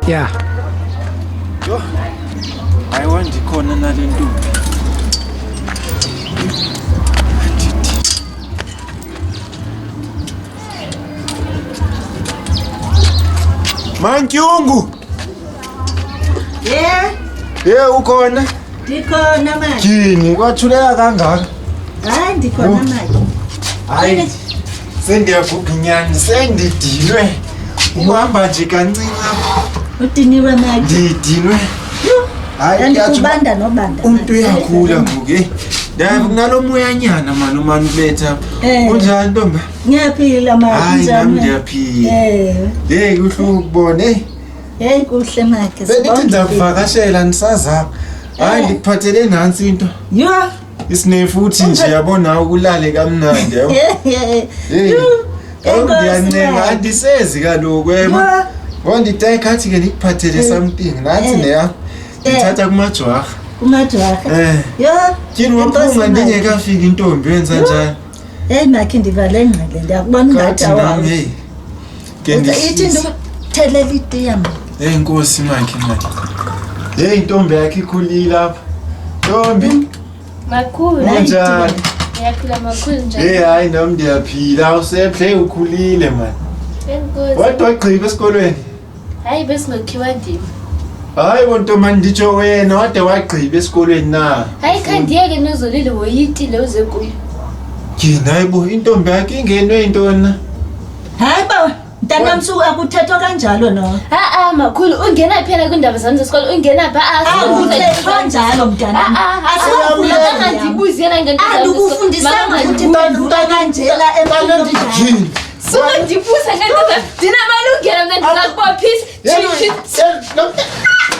Yeah. Yo, I want to call another dude. Mantyungu. Yeah. Ukhona? Ndikhona manje. Yini kwathuleka kangaka? Hayi ndikhona manje. Hayi. Sendiyaguginyana, sendidinwe. Uhamba nje kancane lapha. Udiniwe manje. Ndidinwe. Hayi Andikubanda nobanda. Umuntu uyakhula ngoke. Ndabe nalomoyanyana manje umani uletha. Unjani ntomba? Ngiyaphila manje. Hayi nami ndiyaphila. Hey kuhluka ukubona Hey kuhle makhe. Bengithi ngizakuvakashela nisaza. Hayi ngikuphathele nansi into. Yo. Isine futhi nje yabona ukulale kamnandi yabo. Hey. Ngiyancenga andisezi kaloku wema. Ngondita ikhathi ke nikuphathele something nathi neya. Ngithatha kumajwaha. Kumajwaha. Yo. Kini waphuma ndingekafika intombi yenza njani? Hey makhe ndivale ngqele ndiyakubona ngathi awu. Hey. Ithi ndikuthelela itiya manje. Hey Nkosi makhe manje. Hey intombi yakhe ikhulile lapha. Ntombi. Makhulu. Njani? Ngiyaphila makhulu njani? Hey hayi nami ndiyaphila useple ukhulile man. Enkosi. Wadwa gqiba esikolweni? Hayi besingokhiwa ndimi. Hayi bontomani nditsho wena wade wagqiba esikolweni na. Hayi khandiyeke nozolile woyitile uze kuyo. Yini hayibo intombi yakhe ingenwe intoni na? Hayi ba mntanami suku akuthethwa kanjalo no. Makhulu ungena phela kwindaba zami zesikole ungena pha akuthethwa kanjalo mntanami. Asifuna ngibuze yena ngento zami. Andikufundisa ukuthi banduka kanjela emntwaneni. Suke ndibuza ngento zami. Dina malungelo ngendizakubophisa.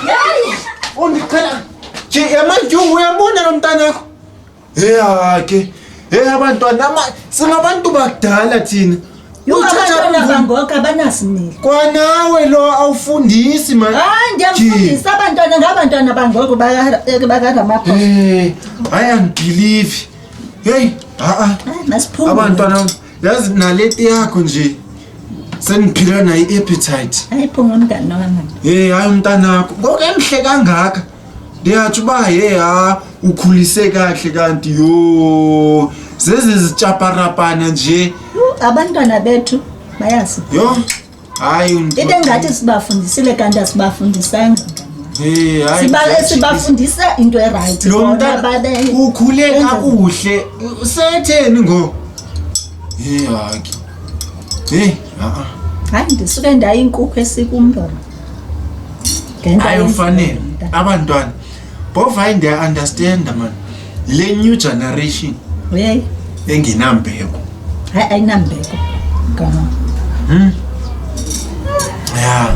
Hayi. Undiqala. Nje yamantyungu uyabona lo mntana wakho? Ke. Abantwana singabantu bakudala thina. Abantwana bangoka abanasinile. Kwanawe lo awufundisi man. Hayi ndiyamfundisa abantwana ngabantwana bangoku bakaRamaphosa. I am believe. Hey, masiphume. Abantwana yazi naleti yakho nje. Seniphila nayi appetite. Ayiphunga umngani wami. Hayi umntana wakho. Ngokemhle kangaka. Ndiyathi uba ukhulise kahle kanti yo. Zezizitshaparapana nje. Abantwana bethu bayazi. Yo. Hayi into ngathi sibafundisile kanti asibafundisanga. Hayi. Sibafundisa into eright. Lo mntana ukhule kakuhle. Usetheni ngo? Hayi ndisuke ndayinkukhu esikumbo. Hayi ufanele abantwana. Both I understand man. Le new generation. Hey. Enginambeko. Hayi ayinambeko. Ngama. Yeah.